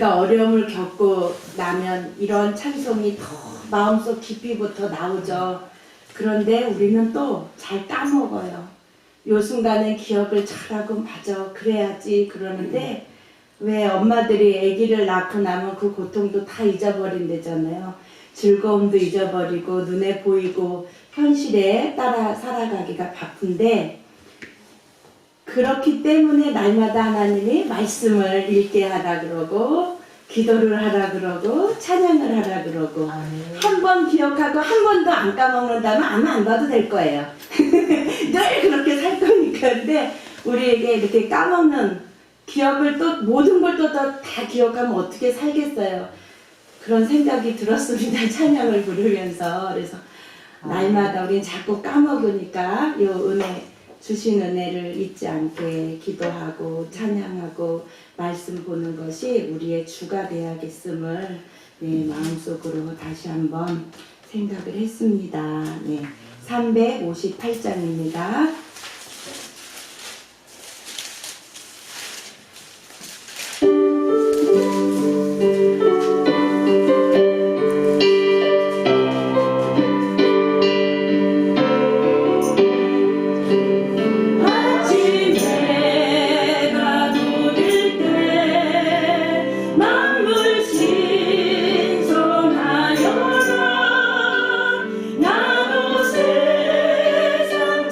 우리가 어려움을 겪고 나면 이런 찬송이 더 마음속 깊이부터 나오죠. 그런데 우리는 또 잘 까먹어요. 요 순간에 기억을 잘하고 맞아 그래야지 그러는데 왜 엄마들이 아기를 낳고 나면 그 고통도 다 잊어버린대잖아요. 즐거움도 잊어버리고 눈에 보이고 현실에 따라 살아가기가 바쁜데 그렇기 때문에 날마다 하나님이 말씀을 읽게 하라 그러고 기도를 하라 그러고 찬양을 하라 그러고 한 번 기억하고 한 번도 안 까먹는다면 아마 안 봐도 될 거예요. 늘 그렇게 살 거니까. 근데 우리에게 이렇게 까먹는 기억을 또 모든 걸 또 다 기억하면 어떻게 살겠어요. 그런 생각이 들었습니다. 찬양을 부르면서. 그래서 날마다 우린 자꾸 까먹으니까 요 은혜 주신 은혜를 잊지 않게 기도하고 찬양하고 말씀 보는 것이 우리의 주가 되어야겠음을 네, 마음속으로 다시 한번 생각을 했습니다. 네, 358장입니다. 나도 세상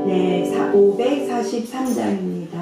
네, 543장입니다.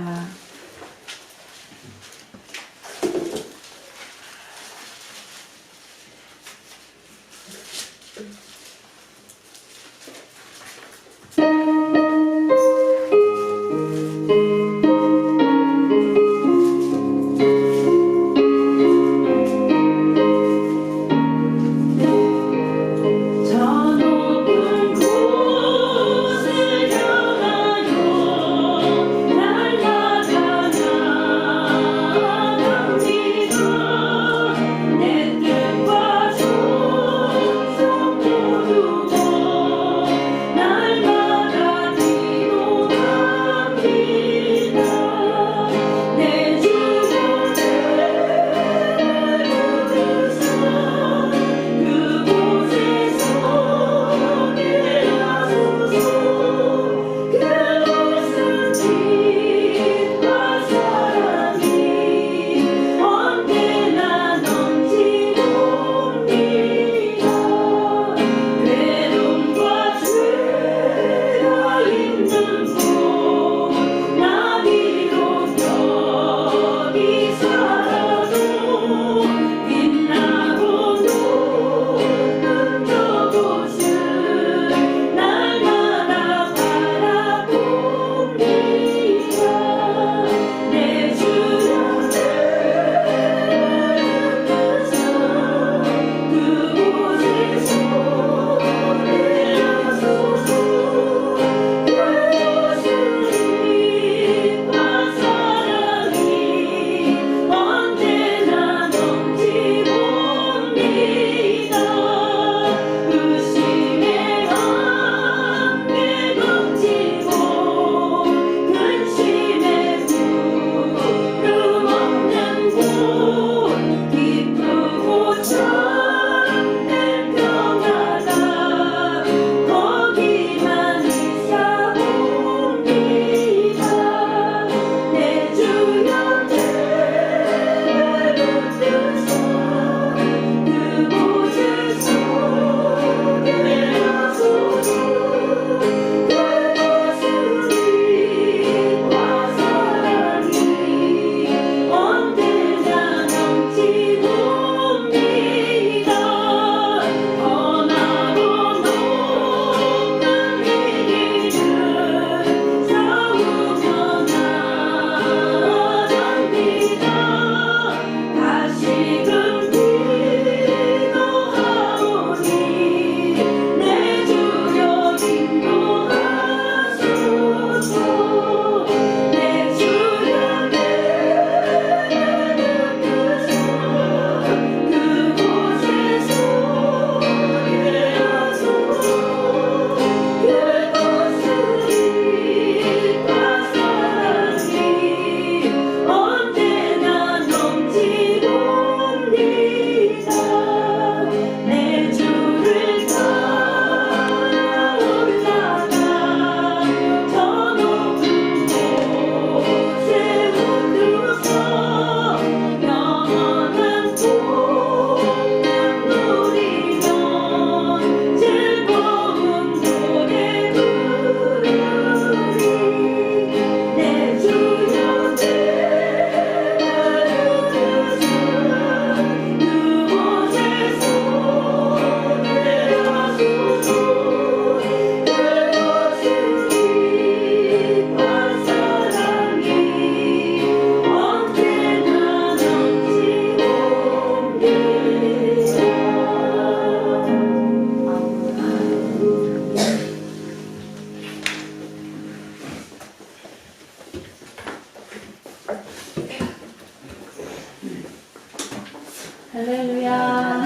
할렐루야.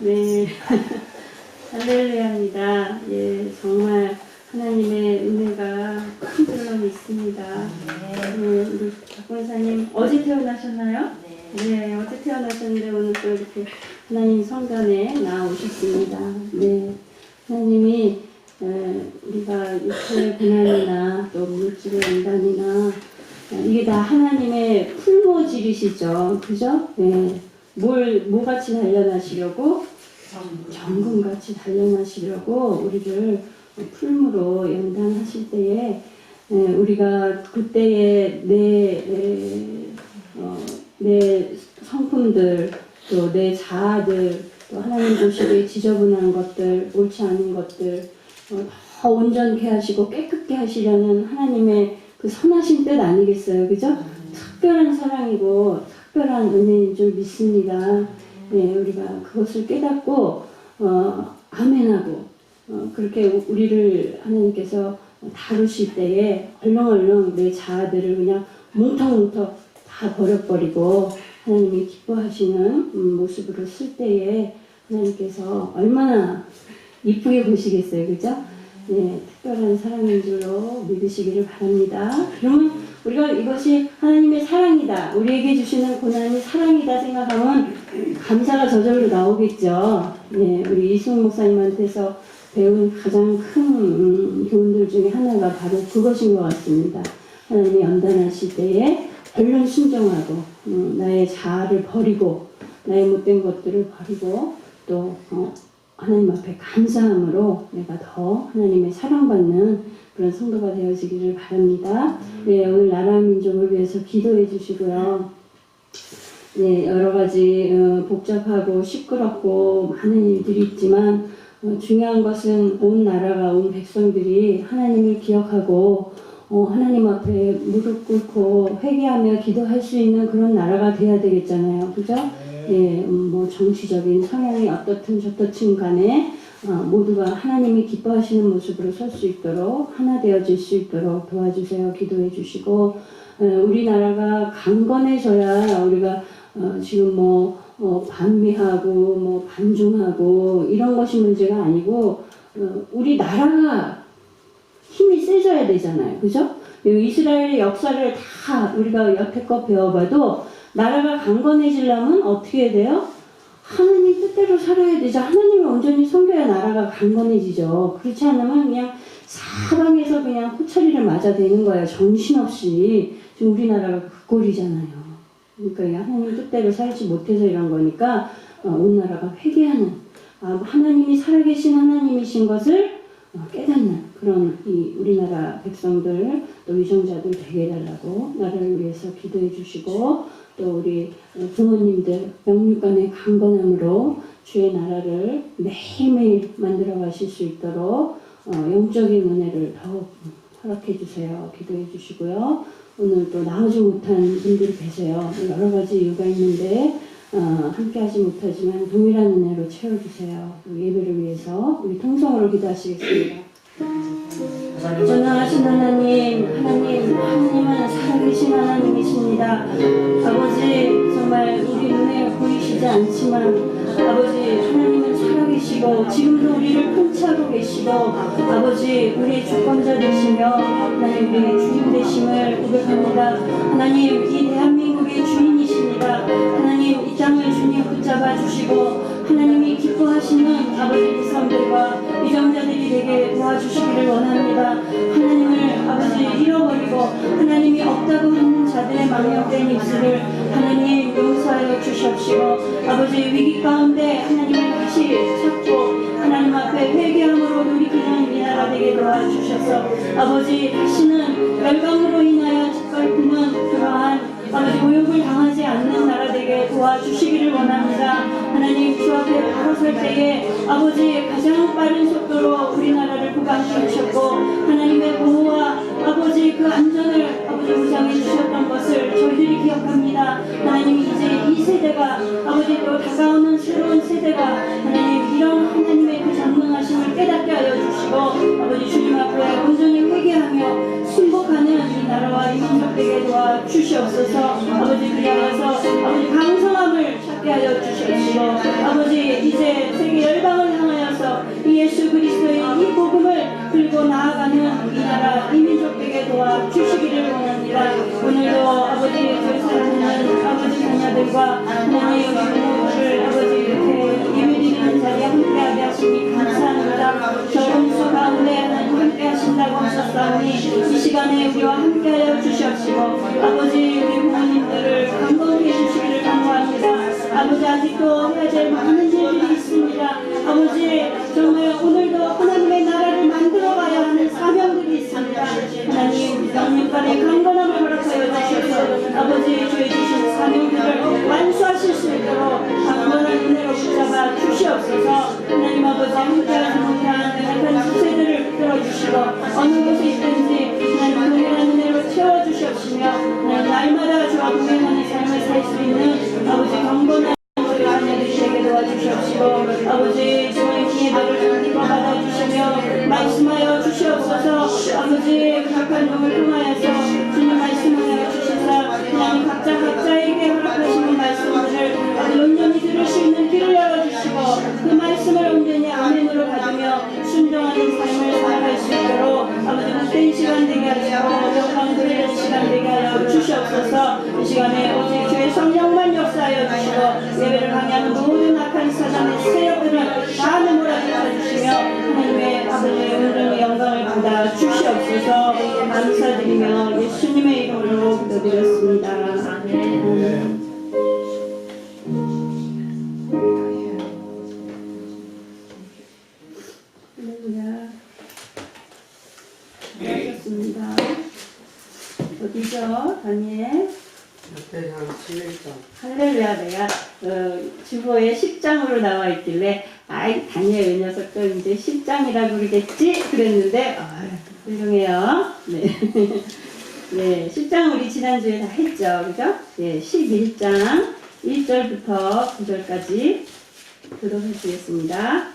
네. 할렐루야입니다. 예, 정말 하나님의 은혜가 큰 줄로 믿습니다. 우리 박권사님 어제 태어나셨나요? 네, 어제 태어나셨는데 오늘 또 이렇게 하나님 성전에 나오셨습니다. 네, 하나님이 우리가 육체의 고난이나 또 물질의 연단이나 이게 다 하나님의 풀무질이시죠. 그죠? 네. 뭐같이 단련하시려고? 정금같이 단련하시려고 우리를 풀무로 연단하실 때에 우리가 그때의 내 성품들 또 내 자아들 또 하나님 보시기에 지저분한 것들 옳지 않은 것들 더 온전케 하시고 깨끗게 하시려는 하나님의 그 선하신 뜻 아니겠어요, 그죠? 특별한 사랑이고 특별한 은혜인 줄 믿습니다. 네, 우리가 그것을 깨닫고 아멘하고 그렇게 우리를 하나님께서 다루실 때에 얼렁얼렁 내 자아들을 그냥 뭉텅뭉텅 다 버려버리고 하나님이 기뻐하시는 모습으로 쓸 때에 하나님께서 얼마나 이쁘게 보시겠어요, 그죠? 네, 특별한 사랑인 줄로 믿으시기를 바랍니다. 그러면 우리가 이것이 하나님의 사랑이다, 우리에게 주시는 고난이 사랑이다 생각하면 감사가 저절로 나오겠죠. 네, 우리 이승훈 목사님한테서 배운 가장 큰 교훈들 중에 하나가 바로 그것인 것 같습니다. 하나님이 연단하실 때에 얼른 순종하고 나의 자아를 버리고 나의 못된 것들을 버리고 또 하나님 앞에 감사함으로 내가 더 하나님의 사랑받는 그런 성도가 되어지기를 바랍니다. 네, 오늘 나라 민족을 위해서 기도해 주시고요. 네, 여러 가지 복잡하고 시끄럽고 많은 일들이 있지만 중요한 것은 온 나라가 온 백성들이 하나님을 기억하고 하나님 앞에 무릎 꿇고 회개하며 기도할 수 있는 그런 나라가 돼야 되겠잖아요, 그죠? 예, 뭐 정치적인 성향이 어떻든 저떻든 간에 모두가 하나님이 기뻐하시는 모습으로 설 수 있도록 하나 되어질 수 있도록 도와주세요. 기도해 주시고 우리나라가 강건해져야 우리가 지금 반미하고 반중하고 이런 것이 문제가 아니고 우리 나라가 힘이 세져야 되잖아요, 그죠? 이스라엘의 역사를 다 우리가 여태껏 배워봐도 나라가 강건해지려면 어떻게 해야 돼요? 하나님 뜻대로 살아야 되죠. 하나님을 온전히 섬겨야 나라가 강건해지죠. 그렇지 않으면 그냥 사방에서 그냥 호처리를 맞아대는 거예요. 정신없이. 지금 우리나라가 그 꼴이잖아요. 그러니까 하나님 뜻대로 살지 못해서 이런 거니까 온 나라가 회개하는 하나님이 살아계신 하나님이신 것을 깨닫는 그런 이 우리나라 백성들 또 위정자들 되게 해달라고 나라를 위해서 기도해 주시고 또 우리 부모님들 영육간의 강건함으로 주의 나라를 매일매일 만들어 가실 수 있도록 영적인 은혜를 더욱 허락해 주세요. 기도해 주시고요. 오늘 또 나오지 못한 분들이 계세요. 여러 가지 이유가 있는데 함께 하지 못하지만 동일한 은혜로 채워주세요. 예배를 위해서 우리 통성으로 기도하시겠습니다. 전능하신 하나님은 살아계신 하나님이십니다. 아버지, 정말 우리 눈에 보이시지 않지만 아버지, 하나님은 살아계시고 지금도 우리를 통치하고 계시고 아버지, 우리의 주권자 되시며 하나님 우리의 주님 되심을 고백합니다. 하나님, 이 대한민국의 주인이십니다. 하나님, 이 땅을 주님 붙잡아 주시고 하나님이 기뻐하시는 아버지 백성들과 위정자들이 되게 도와주시기를 원합니다. 하나님을 아버지 잃어버리고 하나님이 없다고 하는 자들의 망령된 입술을 하나님 용서하여 주시옵시고 아버지 위기 가운데 하나님을 다시 찾고 하나님 앞에 회개함으로 누리기는 이 나라 되게 도와주셔서 아버지 다시는 열강으로 인하여 짓밟히는 그러한 아버지 모욕을 당하지 않는 나라 되게 도와주시기를 원합니다. 하나님 주 앞에 바로 설 때에 아버지 가장 빠른 속도로 우리나라를 구강시켜 주셨고 하나님의 보호와 아버지 그 안전을 아버지 보장해 주셨던 것을 저희들이 기억합니다. 하나님 이제 이 세대가 아버지 또 다가오는 새로운 세대가 하나님 이런 하나님의 그 전능하심을 깨닫게 하여 주시고 아버지 주님 앞에 온전히 회개하며 순복하는 이 나라와 이 민족 되게 도와 주시옵소서. 아버지 그리하여서 아버지 강성함을 찾게 하여 주시옵시고 아버지 이제 세계 열방을 향하여서 이 예수 그리스도의 이 복음을 들고 나아가는 이 나라 이 민족 되게 도와 주시기를 원합니다. 오늘도 아버지 그 사랑하는 아버지 자녀들과 하나님의 부모를 아버지 이렇게 예배드리는 자리에 함께하게 하시니 감사합니다. 저음수 가운데 하나님 함께 하신다고 하셨사오니 이 시간에 우리와 함께하여 주시옵시고 아버지 우리 부모님들을 감동해 주시기를 간구합니다. 아버지 아직도 해야 될 많은 일들이 있습니다. 아버지 정말 오늘도 하나님의 나라를 만들어 주시고 어느 곳에 있든지 하나님 동일한 은혜로 채워주시옵시며 하나님 날마다 주와 동행하는 삶을 살 수 있는 아버지 경건한 우리 자녀들이 되게 도와주시옵시고 아버지 주의 기회들을 힘입어 받아주시며 말씀하여 주시옵소서. 아버지 각한 영을 통하여서 주님 말씀하여 주시사 하나님 각자에게 허락하시는 말씀들을 온전히 들을 수 있는 귀를 열어주시고 그 말씀을 온전히 아멘으로 받으며 순종하는 삶을 살아갈 수 있도록 아버지 복된 시간 되게 하시고 영광 드리는 시간 되게 하여 주시옵소서. 이 시간에 오직 주의 성령만 역사하여 주시고 예배를 방해하는 모든 악한 사단의 세력들을 다 내몰아주어 주시며 하나님의 아버지의 온전히 영광을 받아 주시옵소서. 감사드리며 예수님의 이름으로 기도드렸습니다. 아멘. 할렐루야. 잘하셨습니다. 어디죠? 다니엘? 역대상 11장. 할렐루야. 내가 주보에 10장으로 나와 있길래 아이 다니엘 이 녀석도 이제 10장이라고 그러겠지? 그랬는데 훌륭해요. 네. 네, 10장 우리 지난주에 다 했죠. 그죠? 네, 11장 1절부터 9절까지 들어보시겠습니다.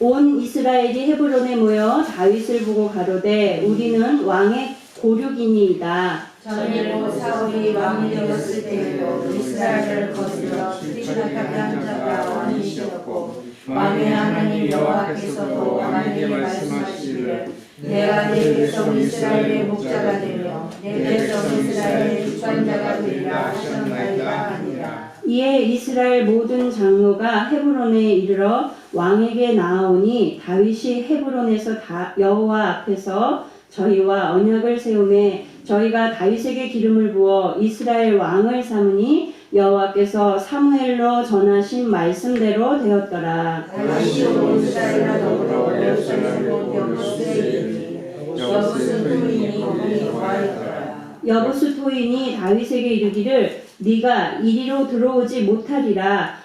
온 이스라엘이 헤브론에 모여 다윗을 보고 가로되 우리는 왕의 고륙이니이다. 전일로 사울이 왕이 되었을 때에도 이스라엘을 거슬러 피지나가게 한 자가 왕이시었고 왕의 하나님 여호와께서도 왕에게 말씀하시기를 내가 내 백성 이스라엘의 목자가 되며 내 백성 이스라엘의 주권자가 되리라 하셨나이다 하니라. 이에 이스라엘 모든 장로가 헤브론에 이르러 왕에게 나아오니 다윗이 헤브론에서 여호와 앞에서 저희와 언약을 세우매 저희가 다윗에게 기름을 부어 이스라엘 왕을 삼으니 여호와께서 사무엘로 전하신 말씀대로 되었더라. 다윗이 온 이스라엘과 더불어 예루살렘으로 여부스에 이르니 여부스 토인이 거기 거하였더라. 여부스 토인이 다윗에게 이르기를 네가 이리로 들어오지 못하리라.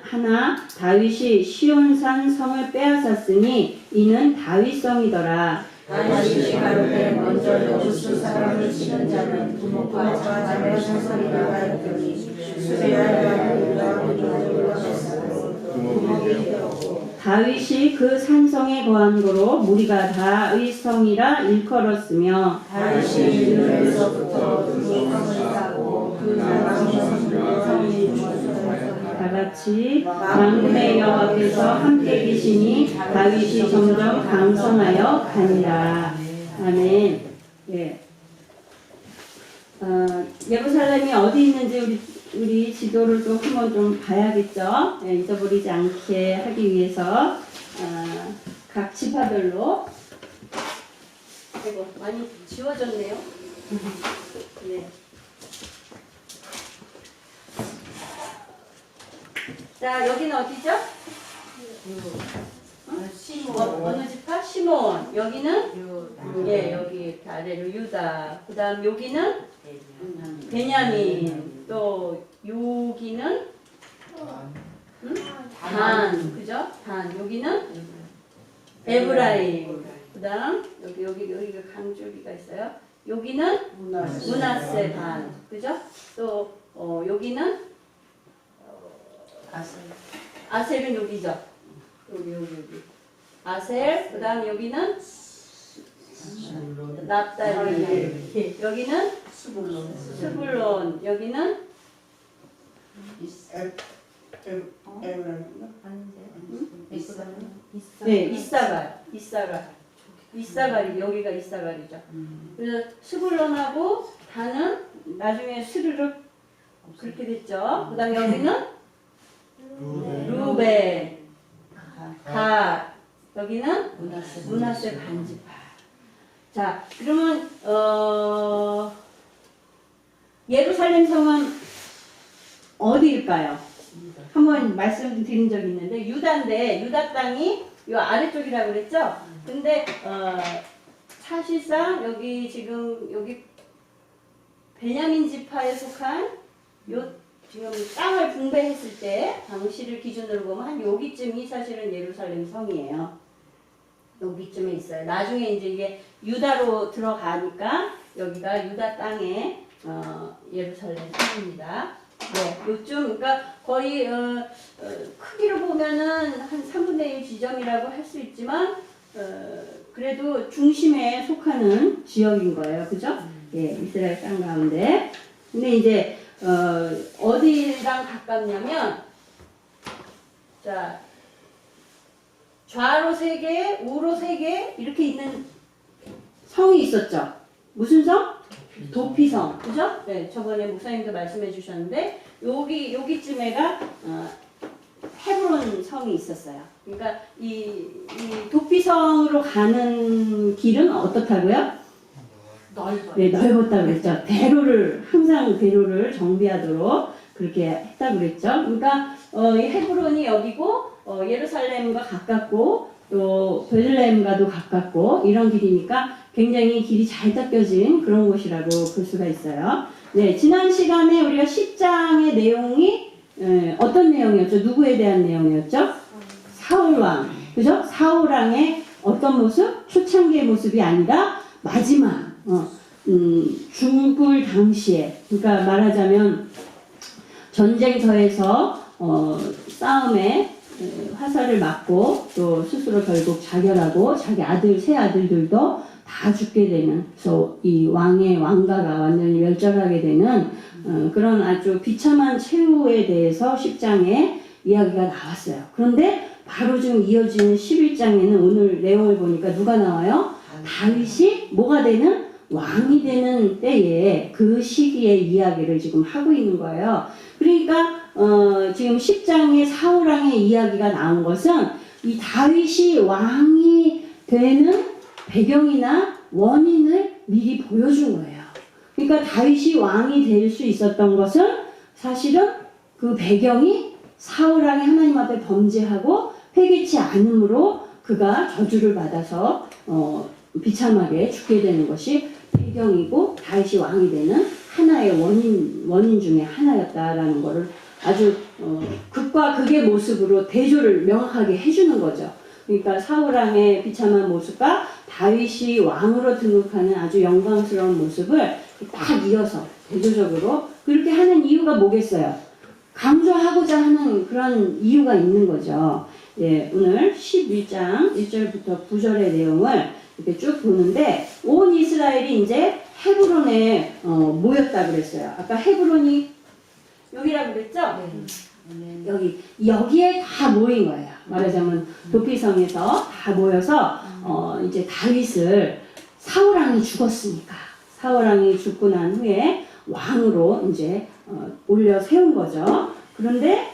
하나 다윗이 시온산 성을 빼앗았으니 이는 다윗성이더라. 다윗이 가로되 먼저 여부스 사람을 치는 자는 두목과 자자의 사설이라 하였더니 수레아가 유다하고 두목이 되었고 다윗이 그 산성에 거한 거로 무리가 다윗성이라 일컬었으며 다윗이 이르면서부터 두목성을 쌓고 그 나라성이 다같이 만군의 여호와께서 함께 계시니 다윗이 점점 강성하여 가니라. 아멘. 예. 예루살렘이 어디 있는지 우리 지도를 또 한번 좀 봐야겠죠. 예, 잊어버리지 않게 하기 위해서 각 지파별로 아이고 많이 지워졌네요. 네. 자, 여기는 어디죠? 어느 지파? 시몬. 여기는? 예, 여기 아래로 유다. 그 다음 여기는? 베냐민. 또 여기는? 단. 그죠? 단. 여기는? 에브라임. 그 다음 여기가 강줄기가 있어요. 여기는? 문하세 단. 그죠? 또 여기는? 아셀은 여기죠. 여기. 아셀. 그 다음 여기는 납달리. 여기는 스불론. 여기는 네, 이사갈이 여기가 이사갈이죠. 그래서 스불론하고 단은 나중에 스르륵 그렇게 됐죠. 그 다음 여기는 루벤, 갓, 여기는 문하세 반지파. 자, 그러면 예루살렘 성은 어디일까요? 한번 말씀드린 적이 있는데 유다인데 유다 땅이 요 아래쪽이라고 그랬죠? 근데 사실상 여기 지금 여기 베냐민 지파에 속한 요 지금 땅을 분배했을 때 당시를 기준으로 보면 한 여기쯤이 사실은 예루살렘 성이에요. 여기쯤에 있어요. 나중에 이제 이게 유다로 들어가니까 여기가 유다 땅의 예루살렘 성입니다. 네, 요쯤 그러니까 거의 크기로 보면은 한 3분의 1 지점이라고 할 수 있지만 그래도 중심에 속하는 지역인 거예요. 그죠? 예, 이스라엘 땅 가운데. 근데 이제 어디랑 가깝냐면 자 좌로 3개, 우로 3개 이렇게 있는 성이 있었죠. 무슨 성? 도피성. 그죠? 네, 저번에 목사님도 말씀해 주셨는데 여기쯤에가 헤브론 성이 있었어요. 그러니까 이 도피성으로 가는 길은 어떻다고요? 넓어요. 네, 넓었다고 그랬죠. 항상 대로를 정비하도록 그렇게 했다고 그랬죠. 그러니까 이 헤브론이 여기고 예루살렘과 가깝고 또 베들레헴과도 가깝고 이런 길이니까 굉장히 길이 잘 닦여진 그런 곳이라고 볼 수가 있어요. 네, 지난 시간에 우리가 10장의 내용이 어떤 내용이었죠? 누구에 대한 내용이었죠? 사울왕. 그죠? 사울왕의 어떤 모습? 초창기의 모습이 아니라 마지막 죽을 당시에, 그러니까 말하자면 전쟁터에서 싸움에 화살을 맞고 또 스스로 결국 자결하고 자기 세 아들들도 다 죽게 되는, 그래서 이 왕의 왕가가 완전히 멸절하게 되는 그런 아주 비참한 최후에 대해서 10장에 이야기가 나왔어요. 그런데 바로 지금 이어지는 11장에는 오늘 내용을 보니까 누가 나와요? 다윗이 뭐가 되는? 왕이 되는 때에 그 시기의 이야기를 지금 하고 있는 거예요. 그러니까 지금 10장에 사울왕의 이야기가 나온 것은 이 다윗이 왕이 되는 배경이나 원인을 미리 보여준 거예요. 그러니까 다윗이 왕이 될 수 있었던 것은 사실은 그 배경이 사울왕이 하나님 앞에 범죄하고 회개치 않음으로 그가 저주를 받아서 비참하게 죽게 되는 것이 배경이고 다윗이 왕이 되는 하나의 원인 중에 하나였다라는 것을 아주 극과 극의 모습으로 대조를 명확하게 해주는 거죠. 그러니까 사울왕의 비참한 모습과 다윗이 왕으로 등극하는 아주 영광스러운 모습을 딱 이어서 대조적으로 그렇게 하는 이유가 뭐겠어요? 강조하고자 하는 그런 이유가 있는 거죠. 예, 오늘 11장 1절부터 9절의 내용을 이렇게 쭉 보는데 온 이스라엘이 이제 헤브론에 모였다 그랬어요. 아까 헤브론이 여기라고 그랬죠? 여기에 다 모인 거예요. 말하자면 도피성에서 다 모여서 이제 다윗을 사울왕이 죽었으니까 사울왕이 죽고 난 후에 왕으로 이제 올려 세운 거죠. 그런데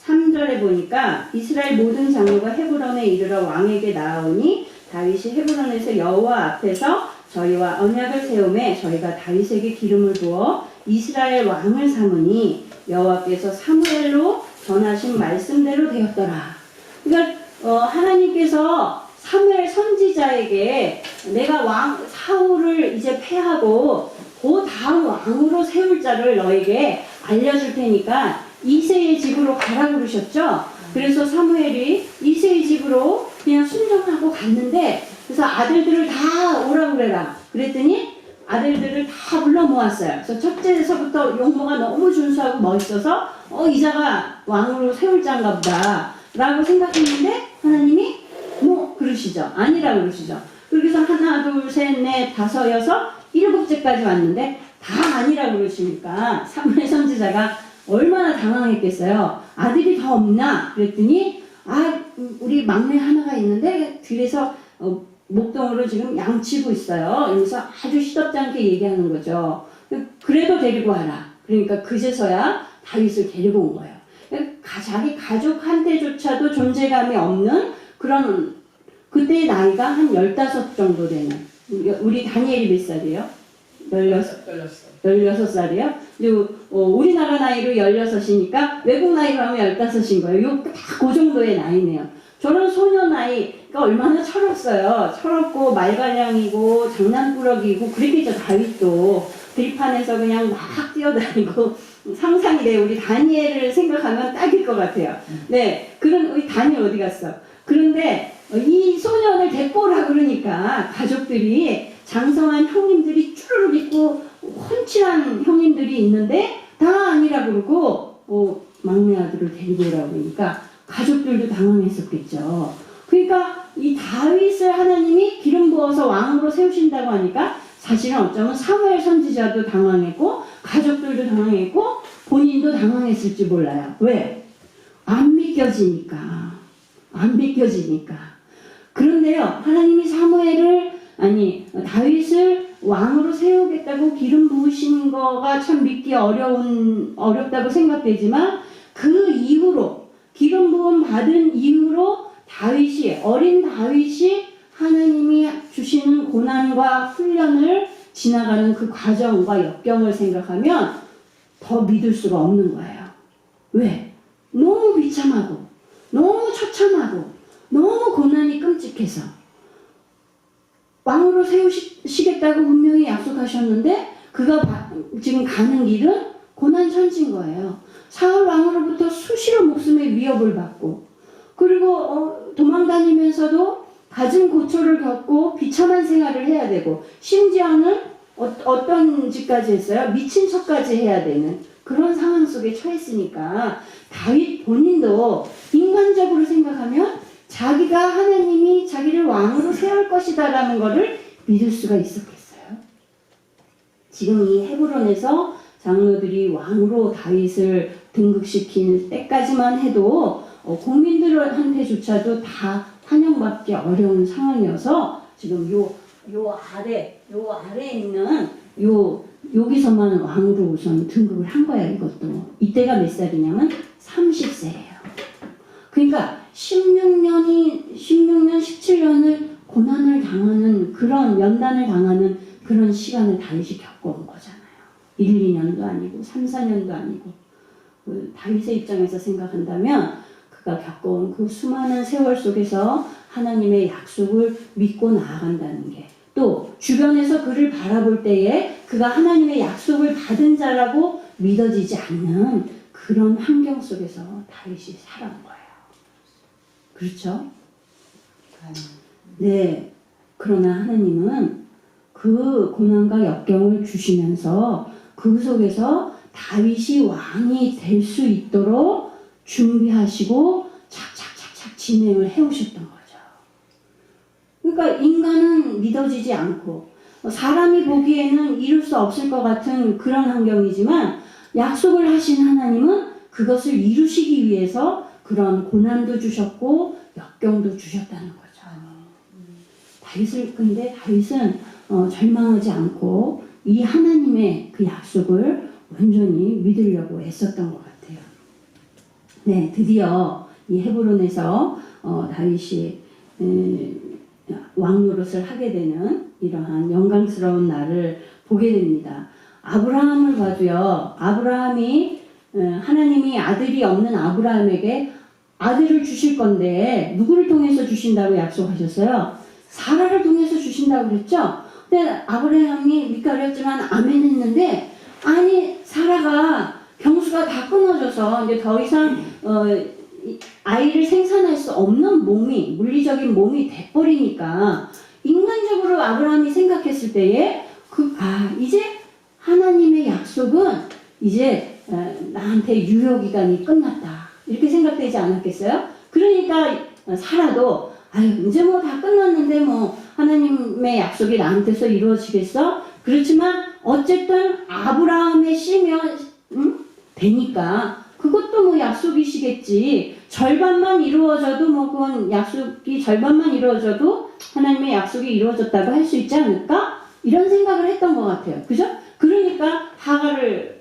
3절에 보니까 이스라엘 모든 장로가 헤브론에 이르러 왕에게 나아오니 다윗이 헤브론에서 여호와 앞에서 저희와 언약을 세우매 저희가 다윗에게 기름을 부어 이스라엘 왕을 삼으니 여호와께서 사무엘로 전하신 말씀대로 되었더라. 그러니까 하나님께서 사무엘 선지자에게 내가 사울을 이제 패하고 그 다음 왕으로 세울 자를 너에게 알려줄 테니까 이새의 집으로 가라 그러셨죠. 그래서 사무엘이 이새의 집으로 그냥 순종하고 갔는데 그래서 아들들을 다 오라고 그래라 그랬더니 아들들을 다 불러 모았어요. 그래서 첫째에서부터 용모가 너무 준수하고 멋있어서 이자가 왕으로 세울 자인가 보다 라고 생각했는데 하나님이 뭐 그러시죠. 아니라고 그러시죠. 그래서 하나 둘 셋 넷 다섯 여섯 7째까지 왔는데 다 아니라고 그러시니까 사무엘 선지자가 얼마나 당황했겠어요. 아들이 더 없나? 그랬더니 우리 막내 하나가 있는데 들에서 목동으로 지금 양치고 있어요. 이러면서 아주 시덥지 않게 얘기하는 거죠. 그래도 데리고 와라. 그러니까 그제서야 다윗을 데리고 온 거예요. 자기 가족한테조차도 존재감이 없는 그런 그때의 나이가 한 15 정도 되는 우리 다니엘이 몇 살이에요? 16살이에요? 그리고 우리나라 나이로 16이니까 외국 나이로 하면 15인 거예요. 딱 그 정도의 나이네요. 저런 소년 아이가 얼마나 철없어요. 철없고 말괄량이고 장난꾸러기고 그랬겠죠. 다윗도 들판에서 그냥 막 뛰어다니고 상상이 돼. 우리 다니엘을 생각하면 딱일 것 같아요. 네, 그런 우리 다니엘 어디 갔어? 그런데 이 소년을 데리고 오라 그러니까 가족들이 장성한 형님들이 쭈르륵 있고 훤칠한 형님들이 있는데 다 아니라 그러고 막내 아들을 데리고 오라고 그러니까 가족들도 당황했었겠죠. 그러니까 이 다윗을 하나님이 기름 부어서 왕으로 세우신다고 하니까 사실은 어쩌면 사무엘 선지자도 당황했고 가족들도 당황했고 본인도 당황했을지 몰라요. 왜? 안 믿겨지니까. 안 믿겨지니까. 그런데요, 하나님이 다윗을 왕으로 세우겠다고 기름 부으신 거가 참 믿기 어렵다고 생각되지만 그 이후로 기름 부음 받은 이후로 어린 다윗이 하나님이 주시는 고난과 훈련을 지나가는 그 과정과 역경을 생각하면 더 믿을 수가 없는 거예요. 왜? 너무 비참하고 너무 처참하고 너무 고난이 끔찍해서 왕으로 세우시겠다고 분명히 약속하셨는데 그가 지금 가는 길은 고난천지인 거예요. 사울 왕으로부터 수시로 목숨의 위협을 받고 그리고 도망다니면서도 갖은 고초를 겪고 비참한 생활을 해야 되고 심지어는 어떤 짓까지 했어요? 미친 척까지 해야 되는 그런 상황 속에 처했으니까 다윗 본인도 인간적으로 생각하면 자기가 하나님이 자기를 왕으로 세울 것이다라는 것을 믿을 수가 있었겠어요. 지금 이 헤브론에서 장로들이 왕으로 다윗을 등극시킨 때까지만 해도 국민들한테조차도 다 환영받기 어려운 상황이어서 지금 요 아래에 있는 여기서만 왕으로 우선 등극을 한 거야. 이것도 이때가 몇 살이냐면 30세예요. 그러니까 16년, 17년을 고난을 당하는 그런 연단을 당하는 그런 시간을 다윗이 겪어온 거잖아요. 1, 2년도 아니고 3, 4년도 아니고 그 다윗의 입장에서 생각한다면 그가 겪어온 그 수많은 세월 속에서 하나님의 약속을 믿고 나아간다는 게 또 주변에서 그를 바라볼 때에 그가 하나님의 약속을 받은 자라고 믿어지지 않는 그런 환경 속에서 다윗이 살아온 거예요. 그렇죠? 네. 그러나 하나님은 그 고난과 역경을 주시면서 그 속에서 다윗이 왕이 될 수 있도록 준비하시고 착착착착 진행을 해오셨던 거죠. 그러니까 인간은 믿어지지 않고 사람이 보기에는 이룰 수 없을 것 같은 그런 환경이지만 약속을 하신 하나님은 그것을 이루시기 위해서 그런 고난도 주셨고 역경도 주셨다는 거죠. 근데 다윗은 절망하지 않고 이 하나님의 그 약속을 온전히 믿으려고 애썼던 것 같아요. 네, 드디어 이 헤브론에서 다윗이 왕 노릇을 하게 되는 이러한 영광스러운 날을 보게 됩니다. 아브라함을 봐도요. 아브라함이 하나님이 아들이 없는 아브라함에게 아들을 주실 건데 누구를 통해서 주신다고 약속하셨어요? 사라를 통해서 주신다고 그랬죠? 근데 아브라함이 밑가렸지만 아멘 했는데 아니 사라가 경수가 다 끊어져서 이제 더 이상 아이를 생산할 수 없는 물리적인 몸이 돼버리니까 인간적으로 아브라함이 생각했을 때에 이제 하나님의 약속은 이제 나한테 유효기간이 끝났다. 이렇게 생각되지 않았겠어요? 그러니까 사라도 이제 뭐 다 끝났는데 뭐 하나님의 약속이 나한테서 이루어지겠어? 그렇지만 어쨌든 아브라함의 씨면 되니까 그것도 뭐 약속이시겠지. 절반만 이루어져도 뭐 그건 약속이 절반만 이루어져도 하나님의 약속이 이루어졌다고 할 수 있지 않을까? 이런 생각을 했던 것 같아요. 그죠? 그러니까 하갈을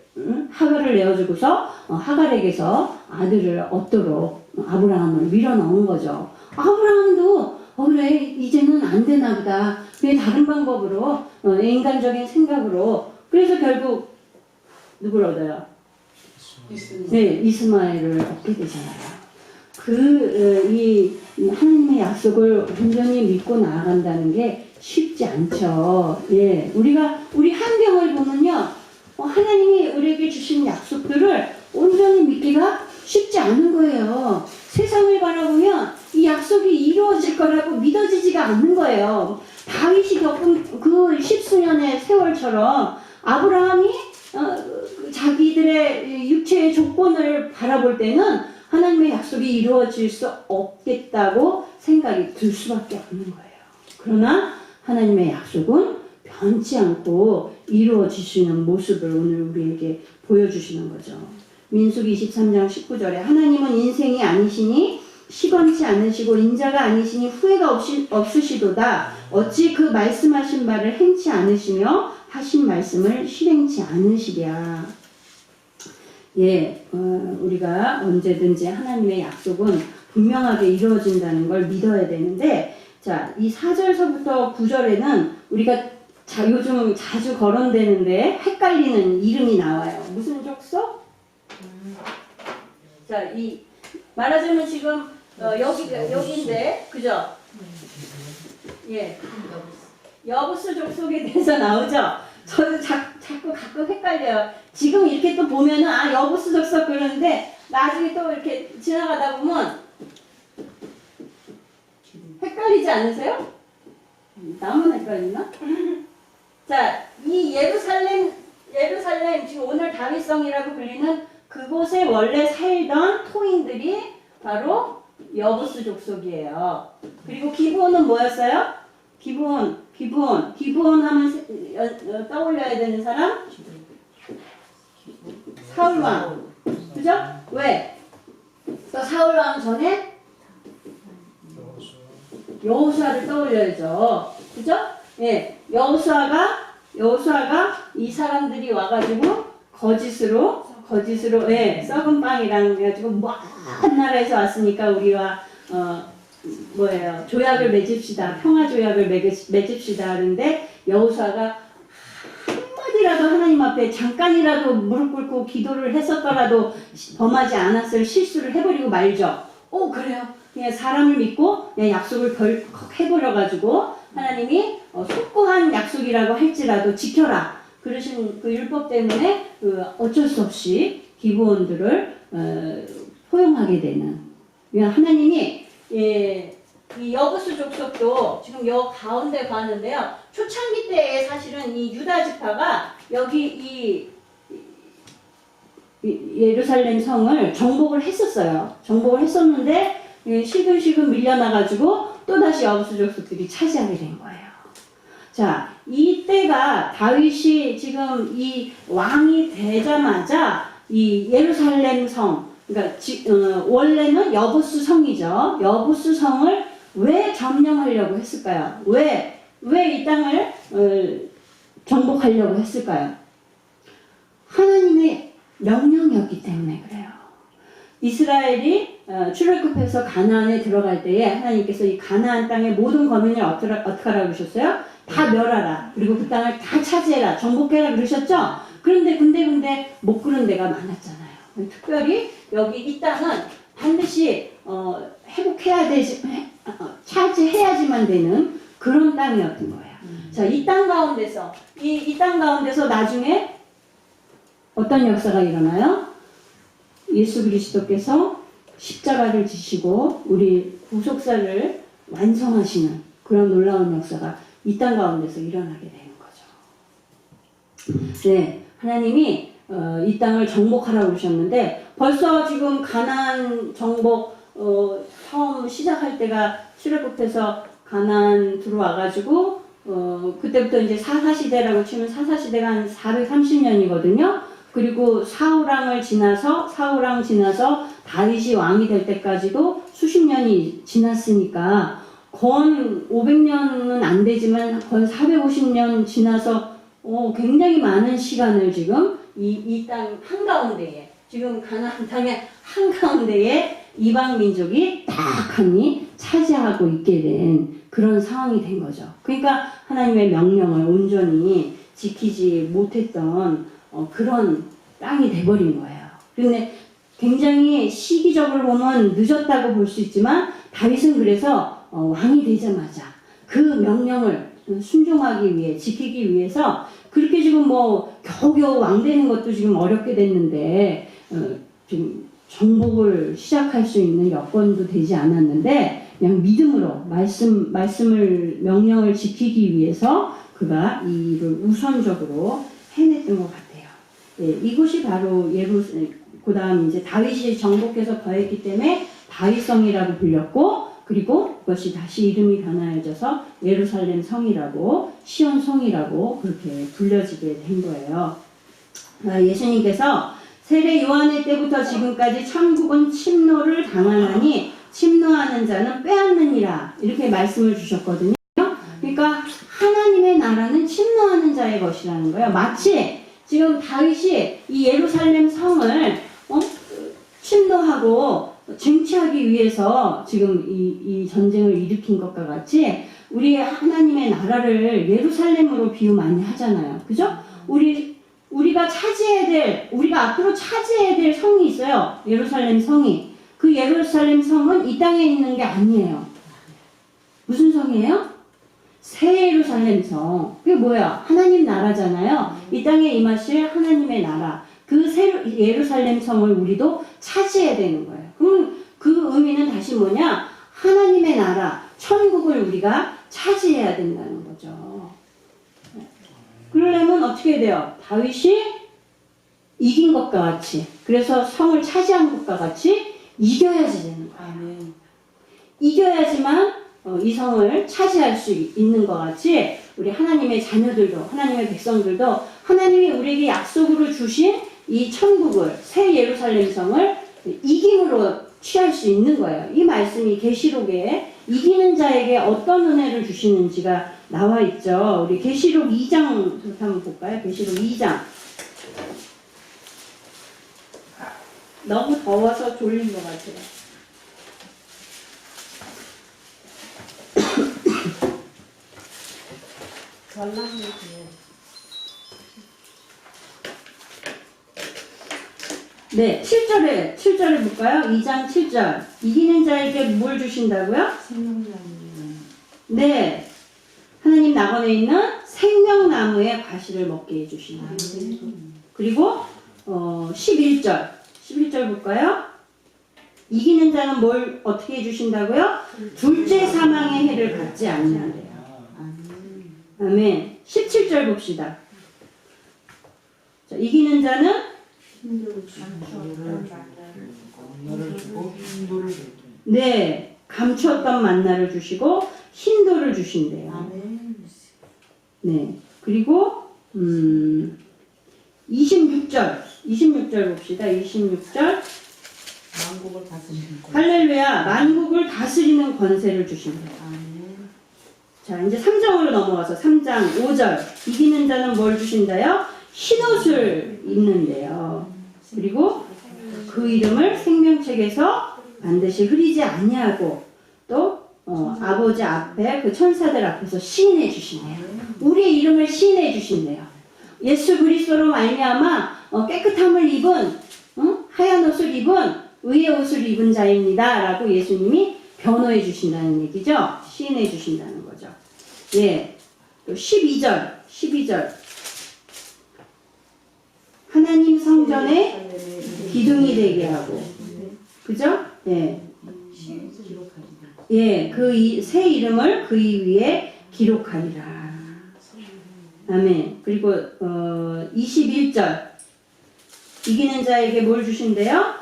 내어주고서 하갈에게서 아들을 얻도록 아브라함을 밀어넣은 거죠. 아브라함도 그래 이제는 안 되나 보다. 그게 다른 방법으로 인간적인 생각으로 그래서 결국 누구를 얻어요? 네, 이스마엘을 얻게 되잖아요. 이 약속을 온전히 믿고 나아간다는 게 쉽지 않죠. 예, 우리 환경을 보면요, 하나님이 우리에게 주신 약속들을 온전히 믿기가 쉽지 않은 거예요. 세상을 바라보면 이 약속이 이루어질 거라고 믿어지지가 않는 거예요. 다윗이 겪은 그 십수년의 세월처럼 아브라함이 자기들의 육체의 조건을 바라볼 때는 하나님의 약속이 이루어질 수 없겠다고 생각이 들 수밖에 없는 거예요. 그러나 하나님의 약속은 변치 않고 이루어지시는 모습을 오늘 우리에게 보여주시는 거죠. 민수기 23장 19절에 하나님은 인생이 아니시니 시건치 않으시고 인자가 아니시니 후회가 없으시도다. 어찌 그 말씀하신 바를 행치 않으시며 하신 말씀을 실행치 않으시랴. 예, 우리가 언제든지 하나님의 약속은 분명하게 이루어진다는 걸 믿어야 되는데, 자, 이 4절서부터 9절에는 우리가 요즘 자주 거론되는데 헷갈리는 이름이 나와요. 무슨 족속? 자, 이 말하자면 지금 여기인데, 그죠? 예, 여부스 족속에 대해서 나오죠. 저도 자꾸 가끔 헷갈려요. 지금 이렇게 또 보면은 여부스 족속 그러는데 나중에 또 이렇게 지나가다 보면 헷갈리지 않으세요? 나만 헷갈리나? 자, 이 예루살렘 지금 오늘 다윗성이라고 불리는 그곳에 원래 살던 토인들이 바로 여부스 족속이에요. 그리고 기브온은 뭐였어요? 기브온 하면 떠올려야 되는 사람? 사울왕. 그죠? 왜? 또 사울왕 전에 여호수아를 떠올려야죠. 그죠? 예. 여호수아가 이 사람들이 와가지고 거짓으로 예, 썩은 빵이랑 해가지고 먼 나라에서 왔으니까 우리와 조약을 맺읍시다. 평화 조약을 맺읍시다 하는데 여호수아가 한마디라도 하나님 앞에 잠깐이라도 무릎 꿇고 기도를 했었더라도 범하지 않았을 실수를 해버리고 말죠. 그래요. 그냥 사람을 믿고 그냥 약속을 덜컥 해버려가지고 하나님이 속고한 약속이라고 할지라도 지켜라. 그러신 그 율법 때문에 어쩔 수 없이 기브온들을 포용하게 되는. 하나님이 이 여부스 족속도 지금 여 가운데 봤는데요. 초창기 때에 사실은 이 유다 지파가 여기 이 예루살렘 성을 정복을 했었어요. 정복을 했었는데 시금시금 밀려나가지고 또다시 여부스 족속들이 차지하게 된 거예요. 자, 이때가 다윗이 지금 이 왕이 되자마자 이 예루살렘 성, 그러니까 원래는 여부스 성이죠. 여부스 성을 왜 점령하려고 했을까요? 왜 이 땅을 정복하려고 했을까요? 하나님의 명령이었기 때문에 그래요. 이스라엘이 출애굽해서 가나안에 들어갈 때에 하나님께서 이 가나안 땅의 모든 거민을 어떻게 하라고 그러셨어요? 다 멸하라. 그리고 그 땅을 다 차지해라. 정복해라 그러셨죠? 근데 못 그런 데가 많았잖아요. 특별히 여기 이 땅은 반드시 회복해야 되지, 차지해야지만 되는 그런 땅이었던 거예요. 자, 이 땅 가운데서 이 땅 가운데서 나중에 어떤 역사가 일어나요? 예수 그리스도께서 십자가를 지시고 우리 구속사를 완성하시는 그런 놀라운 역사가 이 땅 가운데서 일어나게 되는 거죠. 네, 하나님이 이 땅을 정복하라고 그러셨는데 벌써 지금 가나안 정복 처음 시작할 때가 출애굽해서 가나안 들어와가지고 그때부터 이제 사사시대라고 치면 사사시대가 한 430년이거든요. 그리고 사울왕 지나서 다윗이 왕이 될 때까지도 수십 년이 지났으니까 건 500년은 안 되지만 건 450년 지나서 굉장히 많은 시간을 지금 이 땅 한가운데에 지금 가나안 땅의 한가운데에 이방 민족이 딱하니 차지하고 있게 된 그런 상황이 된 거죠. 그러니까 하나님의 명령을 온전히 지키지 못했던 그런 땅이 돼버린 거예요. 그런데 굉장히 시기적으로 보면 늦었다고 볼 수 있지만 다윗은 그래서 왕이 되자마자 그 명령을 순종하기 위해 지키기 위해서 그렇게 지금 뭐 겨우겨우 왕 되는 것도 지금 어렵게 됐는데 지금 정복을 시작할 수 있는 여건도 되지 않았는데 그냥 믿음으로 말씀을 명령을 지키기 위해서 그가 이 일을 우선적으로 해냈던 것 같아요. 예, 이곳이 바로 그다음 이제 다윗이 정복해서 거했기 때문에 다윗성이라고 불렸고 그리고 그것이 다시 이름이 변화해져서 예루살렘 성이라고 시온 성이라고 그렇게 불려지게 된 거예요. 예수님께서 세례 요한의 때부터 지금까지 천국은 침노를 당하나니 침노하는 자는 빼앗느니라 이렇게 말씀을 주셨거든요. 그러니까 하나님의 나라는 침노하는 자의 것이라는 거예요. 마치 지금 다윗이 이 예루살렘 성을 침노하고 쟁취하기 위해서 지금 이 전쟁을 일으킨 것과 같이 우리 하나님의 나라를 예루살렘으로 비유 많이 하잖아요. 그죠? 우리가 앞으로 차지해야 될 성이 있어요. 예루살렘 성이. 그 예루살렘 성은 이 땅에 있는 게 아니에요. 무슨 성이에요? 새 예루살렘 성. 그게 뭐야? 하나님 나라잖아요. 이 땅에 임하실 하나님의 나라. 그 새 예루살렘 성을 우리도 차지해야 되는 거예요. 그럼 그 의미는 다시 뭐냐? 하나님의 나라, 천국을 우리가 차지해야 된다는 거죠. 그러려면 어떻게 돼요? 다윗이 이긴 것과 같이, 그래서 성을 차지한 것과 같이 이겨야지 되는 거예요. 이겨야지만 이 성을 차지할 수 있는 것 같이 우리 하나님의 자녀들도, 하나님의 백성들도 하나님이 우리에게 약속으로 주신 이 천국을, 새 예루살렘 성을 이김으로 취할 수 있는 거예요. 이 말씀이 계시록에 이기는 자에게 어떤 은혜를 주시는지가 나와 있죠. 우리 계시록 2장 한번 볼까요? 계시록 2장. 너무 더워서 졸린 것 같아요. 네, 7절에 볼까요? 2장 7절. 이기는 자에게 뭘 주신다고요? 네. 하나님 낙원에 있는 생명나무의 과실을 먹게 해주신다. 그리고 11절 볼까요? 이기는 자는 뭘 어떻게 해주신다고요? 둘째 사망의 해를 받지 않는데요. 아멘. 17절 봅시다. 자, 이기는 자는 네, 감추었던 만나를 주시고 흰돌을 주신대요. 네, 그리고 26절 봅시다. 26절. 할렐루야, 만국을 다스리는 권세를 주신대요. 자, 이제 3장으로 넘어가서 3장 5절. 이기는 자는 뭘 주신다요? 흰옷을 입는데요. 그리고 그 이름을 생명책에서 반드시 흐리지 아니하고 또 아버지 앞에 그 천사들 앞에서 시인해 주시네요. 우리의 이름을 시인해 주신대요. 예수 그리스도로 말미암아 깨끗함을 입은 하얀 옷을 입은 의의 옷을 입은 자입니다 라고 예수님이 변호해 주신다는 얘기죠. 시인해 주신다는 거죠. 예. 또 12절 하나님 성전에 기둥이 되게 하고, 그죠? 예. 예, 그 새 이름을 그 위에 기록하리라. 아멘. 그리고 21절. 이기는 자에게 뭘 주신대요?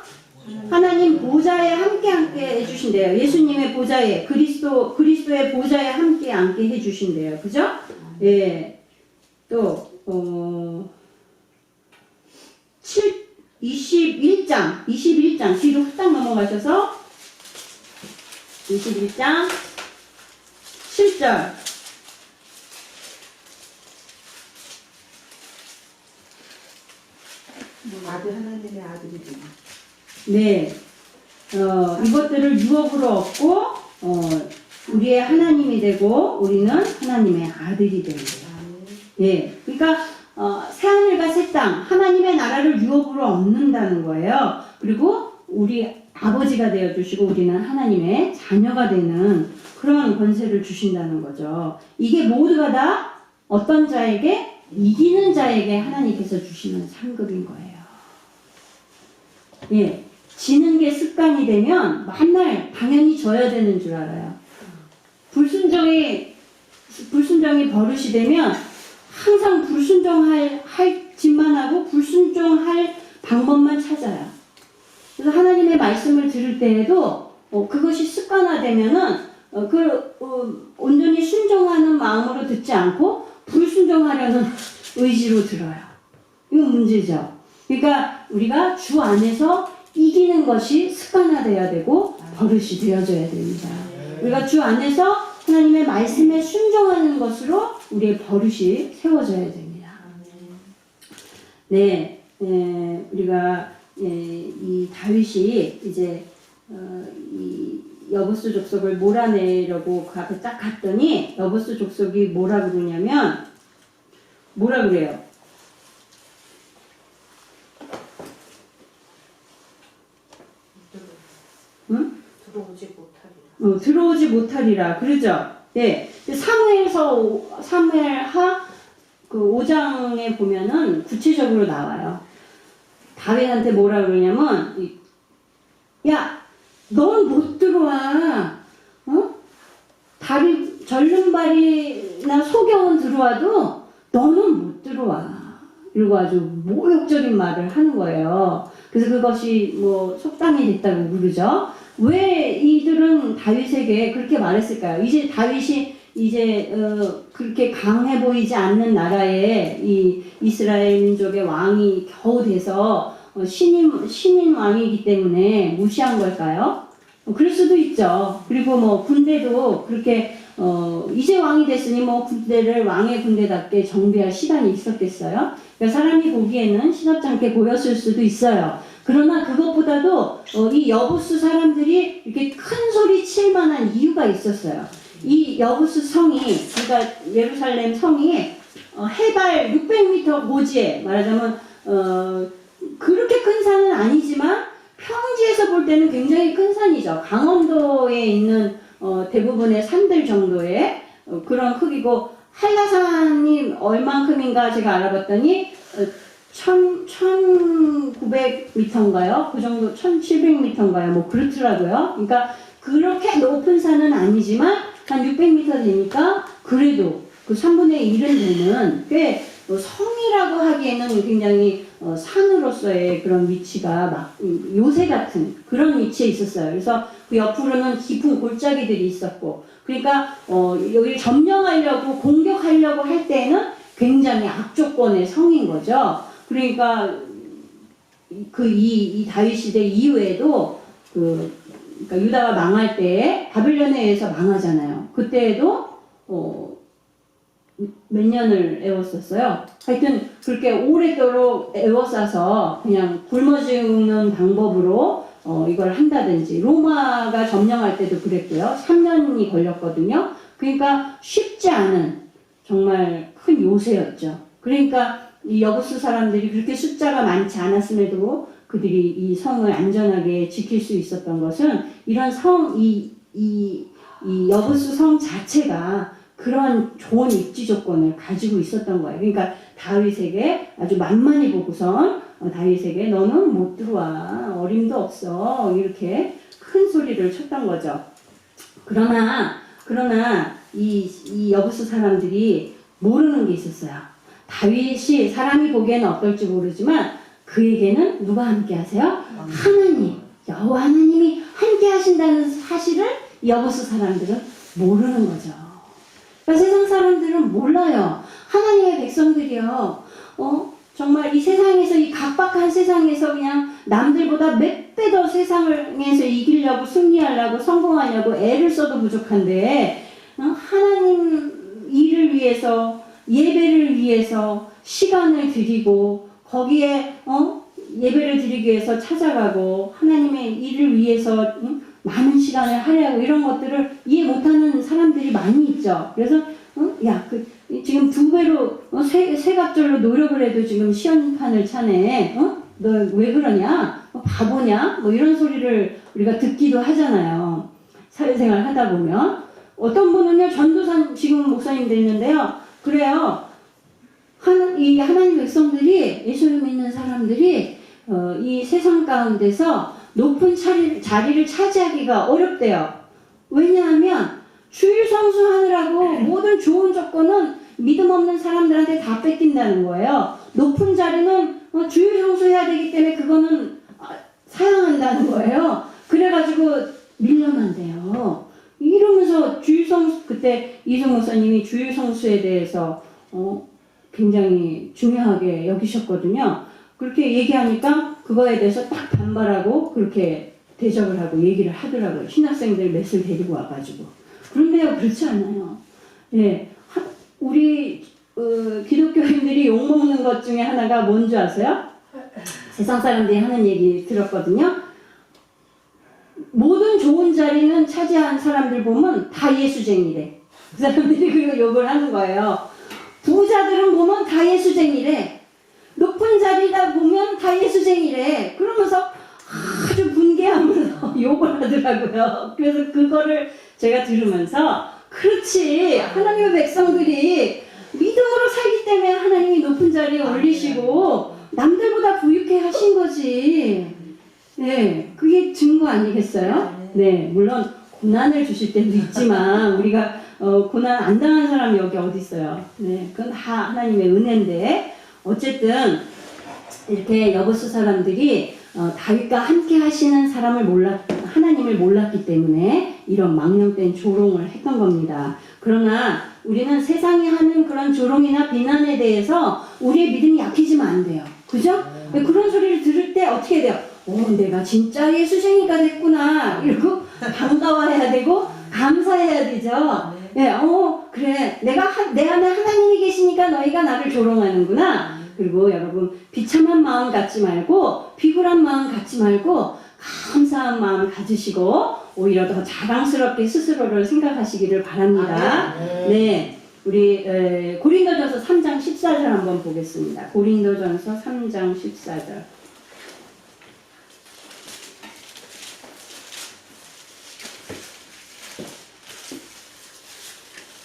하나님 보좌에 함께 해주신대요. 예수님의 보좌에, 그리스도의 보좌에 함께 앉게 해주신대요. 그죠? 예. 또 21장 뒤로 딱 넘어가셔서 21장 7절. 아들 하나님의 아들이 되나? 네. 이것들을 유업으로 얻고 우리의 하나님이 되고 우리는 하나님의 아들이 되는 거예요. 예. 그러니까 새하늘과 새 땅, 하나님의 나라를 유업으로 얻는다는 거예요. 그리고 우리 아버지가 되어주시고 우리는 하나님의 자녀가 되는 그런 권세를 주신다는 거죠. 이게 모두가 다 어떤 자에게? 이기는 자에게 하나님께서 주시는 상급인 거예요. 예, 지는 게 습관이 되면 맨날 당연히 져야 되는 줄 알아요. 불순종이 버릇이 되면 항상 불순종할 짓만 하고 불순종할 방법만 찾아요. 그래서 하나님의 말씀을 들을 때에도 그것이 습관화되면은 온전히 순종하는 마음으로 듣지 않고 불순종하려는 의지로 들어요. 이건 문제죠. 그러니까 우리가 주 안에서 이기는 것이 습관화되어야 되고 버릇이 되어져야 됩니다. 우리가 주 안에서 하나님의 말씀에 순종하는 것으로 우리의 버릇이 세워져야 됩니다. 네, 우리가 이 다윗이 이제 이 여부스 족속을 몰아내려고 그 앞에 딱 갔더니 여부스 족속이 뭐라 그러냐면 뭐라 그래요? 응? 들어오지 못하리라. 그러죠? 네. 사무엘하 그 5장에 보면은 구체적으로 나와요. 다윗한테 뭐라 그러냐면, 야, 넌 못 들어와. 다리 절름발이나 소경은 들어와도 너는 못 들어와. 이러고 아주 모욕적인 말을 하는 거예요. 그래서 그것이 뭐 속담이 됐다고 부르죠. 왜 이들은 다윗에게 그렇게 말했을까요? 이제 다윗이 그렇게 강해 보이지 않는 나라에 이 이스라엘 민족의 왕이 겨우 돼서 신인 왕이기 때문에 무시한 걸까요? 그럴 수도 있죠. 그리고 뭐 군대도 그렇게 이제 왕이 됐으니 뭐 군대를 왕의 군대답게 정비할 시간이 있었겠어요? 그러니까 사람이 보기에는 시덥지 않게 보였을 수도 있어요. 그러나 그것보다도 이 여부스 사람들이 이렇게 큰 소리 칠 만한 이유가 있었어요. 이 여부스 성이, 그러니까 예루살렘 성이 해발 600m 고지에 말하자면 그렇게 큰 산은 아니지만 평지에서 볼 때는 굉장히 큰 산이죠. 강원도에 있는 대부분의 산들 정도의 그런 크기고, 한라산이 얼만큼인가 제가 알아봤더니 1900m인가요? 그 정도, 1700m인가요? 뭐 그렇더라고요. 그러니까 그렇게 높은 산은 아니지만 한 600m 되니까 그래도 그 3분의 1은 되는 꽤 성이라고 하기에는 굉장히 산으로서의 그런 위치가 막 요새 같은 그런 위치에 있었어요. 그래서 그 옆으로는 깊은 골짜기들이 있었고, 그러니까 여기를 점령하려고 공격하려고 할 때에는 굉장히 악조건의 성인 거죠. 그러니까 이 다윗 시대 이후에도 그러니까 유다가 망할 때에 바빌론에 의해서 망하잖아요. 그때에도 몇 년을 애웠었어요. 하여튼 그렇게 오래도록 애워싸서 그냥 굶어 죽는 방법으로 이걸 한다든지, 로마가 점령할 때도 그랬고요. 3년이 걸렸거든요. 그러니까 쉽지 않은 정말 큰 요새였죠. 그러니까 이 여부스 사람들이 그렇게 숫자가 많지 않았음에도 그들이 이 성을 안전하게 지킬 수 있었던 것은 이런 이 여부스 성 자체가 그런 좋은 입지 조건을 가지고 있었던 거예요. 그러니까 다윗에게 아주 만만히 보고선 다윗에게 너는 못 들어와, 어림도 없어, 이렇게 큰 소리를 쳤던 거죠. 그러나 이 여부스 사람들이 모르는 게 있었어요. 다윗이 사람이 보기에는 어떨지 모르지만 그에게는 누가 함께 하세요? 하나님, 여호와 하나님이 함께 하신다는 사실을 여부스 사람들은 모르는 거죠. 그러니까 세상 사람들은 몰라요. 하나님의 백성들이요. 정말 이 세상에서, 이 각박한 세상에서 그냥 남들보다 몇 배 더 세상에서 이기려고, 승리하려고, 성공하려고 애를 써도 부족한데, 하나님 일을 위해서, 예배를 위해서 시간을 드리고, 거기에 예배를 드리기 위해서 찾아가고, 하나님의 일을 위해서 많은 시간을 할애하고, 이런 것들을 이해 못하는 사람들이 많이 있죠. 그래서 지금 2배로 세갑절로 노력을 해도 지금 시험판을 차네. 너 왜 그러냐? 바보냐? 뭐 이런 소리를 우리가 듣기도 하잖아요. 사회생활 하다 보면. 어떤 분은요, 전도사 지금 목사님 됐는데요. 그래요. 이 하나님 백성들이, 예수를 믿는 사람들이 이 세상 가운데서 높은 자리를 차지하기가 어렵대요. 왜냐하면 주일 성수하느라고 모든 좋은 조건은 믿음 없는 사람들한테 다 뺏긴다는 거예요. 높은 자리는 주일 성수해야 되기 때문에 그거는 사양한다는 거예요. 그래가지고 밀려난대요. 이러면서 주일 성수, 그때 이승 목사님이 주일 성수에 대해서 굉장히 중요하게 여기셨거든요. 그렇게 얘기하니까 그거에 대해서 딱 반발하고 그렇게 대접을 하고 얘기를 하더라고요. 신학생들 몇을 데리고 와가지고. 그런데요, 그렇지 않아요. 예, 우리 기독교인들이 욕먹는 것 중에 하나가 뭔지 아세요? 세상 사람들이 하는 얘기 들었거든요. 모든 좋은 자리는 차지한 사람들 보면 다 예수쟁이래. 그 사람들이 그리고 욕을 하는 거예요. 부자들은 보면 다 예수쟁이래. 높은 자리다 보면 다 예수쟁이래. 그러면서 아주 분개하면서 욕을 하더라고요. 그래서 그거를 제가 들으면서 그렇지, 하나님의 백성들이 믿음으로 살기 때문에 하나님이 높은 자리에 올리시고 남들보다 부유케 하신 거지. 네, 그게 증거 아니겠어요? 네, 물론 고난을 주실 때도 있지만 우리가 고난 안 당한 사람이 여기 어디 있어요? 네, 그건 다 하나님의 은혜인데 어쨌든 이렇게 여보스 사람들이 다윗과 함께 하시는 하나님을 몰랐기 때문에 이런 망령된 조롱을 했던 겁니다. 그러나 우리는 세상이 하는 그런 조롱이나 비난에 대해서 우리의 믿음이 약해지면 안 돼요. 그죠? 그런 소리를 들을 때 어떻게 돼요? 내가 진짜 예수쟁이가 됐구나. 이러고 반가워해야 되고 감사해야 되죠. 네, 그래. 내 안에 하나님이 계시니까 너희가 나를 조롱하는구나. 그리고 여러분, 비참한 마음 갖지 말고 비굴한 마음 갖지 말고 감사한 마음 가지시고 오히려 더 자랑스럽게 스스로를 생각하시기를 바랍니다. 네, 우리 고린도전서 3장 14절 한번 보겠습니다. 고린도전서 3장 14절.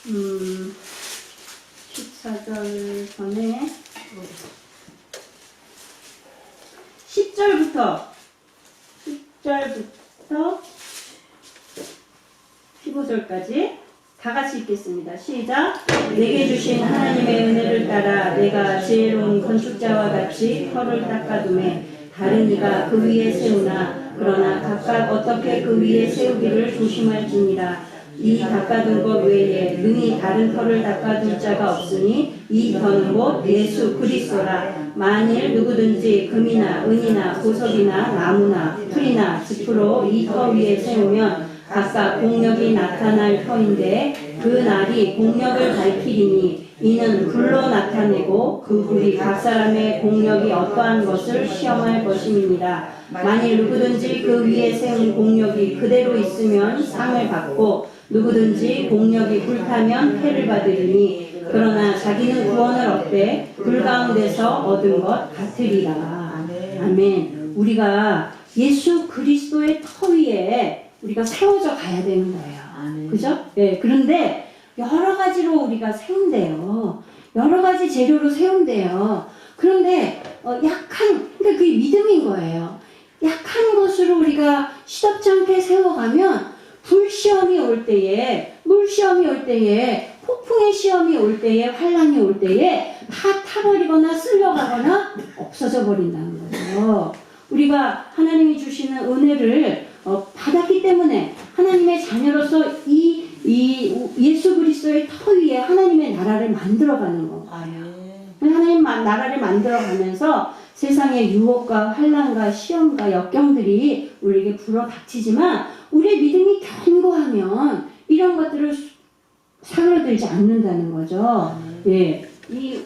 음, 14절 전에 10절부터 15절까지 다 같이 읽겠습니다. 시작. 내게 주신 하나님의 은혜를 따라 내가 지혜로운 건축자와 같이 터를 닦아둠에 다른 이가 그 위에 세우나 그러나 각각 어떻게 그 위에 세우기를 조심할지니라. 이 닦아둔 것 외에 능히 다른 터를 닦아둘 자가 없으니 이 터는 곧 예수 그리스도라. 만일 누구든지 금이나 은이나 보석이나 나무나 풀이나 짚으로 이 터 위에 세우면 각각 공력이 나타날 터인데 그 날이 공력을 밝히리니 이는 불로 나타내고 그 불이 각 사람의 공력이 어떠한 것을 시험할 것임이니라. 만일 누구든지 그 위에 세운 공력이 그대로 있으면 상을 받고 누구든지 공력이 불타면 해를 받으리니 그러나 자기는 구원을 얻되 불 가운데서 얻은 것 같으리라. 아멘. 우리가 예수 그리스도의 터 위에 우리가 세워져 가야 되는 거예요. 그죠? 네, 그런데 여러 가지로 우리가 세운대요. 여러 가지 재료로 세운대요. 그런데 그러니까 그게 믿음인 거예요. 약한 것으로 우리가 시덥지 않게 세워가면 불시험이 올 때에, 물시험이 올 때에, 폭풍의 시험이 올 때에, 환란이 올 때에 다 타버리거나 쓸려가거나 없어져 버린다는 거죠. 우리가 하나님이 주시는 은혜를 받았기 때문에 하나님의 자녀로서 이 예수 그리스도의 터 위에 하나님의 나라를 만들어가는 거. 하나님 나라를 만들어가면서 세상의 유혹과 환란과 시험과 역경들이 우리에게 불어닥치지만 우리의 믿음이 견고하면 이런 것들을 사그러들지 않는다는 거죠. 예,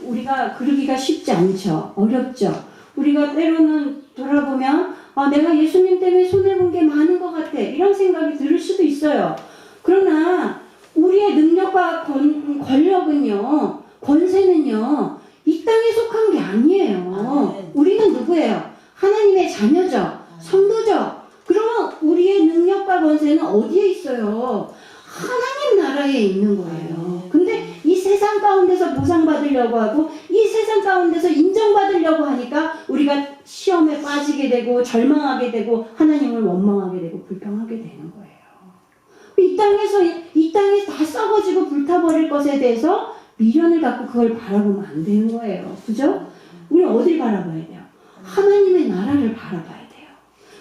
우리가 그러기가 쉽지 않죠. 어렵죠. 우리가 때로는 돌아보면 내가 예수님 때문에 손해본 게 많은 것 같아. 이런 생각이 들 수도 있어요. 그러나 우리의 능력과 권력은요, 권세는요, 이 땅에 속한 게 아니에요. 우리는 누구예요? 하나님의 자녀죠. 성도죠. 그러면 우리의 능력과 권세는 어디에 있어요? 하나님 나라에 나라에 있는 거예요. 근데 이 세상 가운데서 보상받으려고 하고 이 세상 가운데서 인정받으려고 하니까 우리가 시험에 빠지게 되고 절망하게 되고 하나님을 원망하게 되고 불평하게 되는 거예요. 이 땅에 다 썩어지고 불타버릴 것에 대해서 미련을 갖고 그걸 바라보면 안 되는 거예요. 그죠? 우리는 어딜 바라봐야 돼요? 하나님의 나라를 바라봐야 돼요.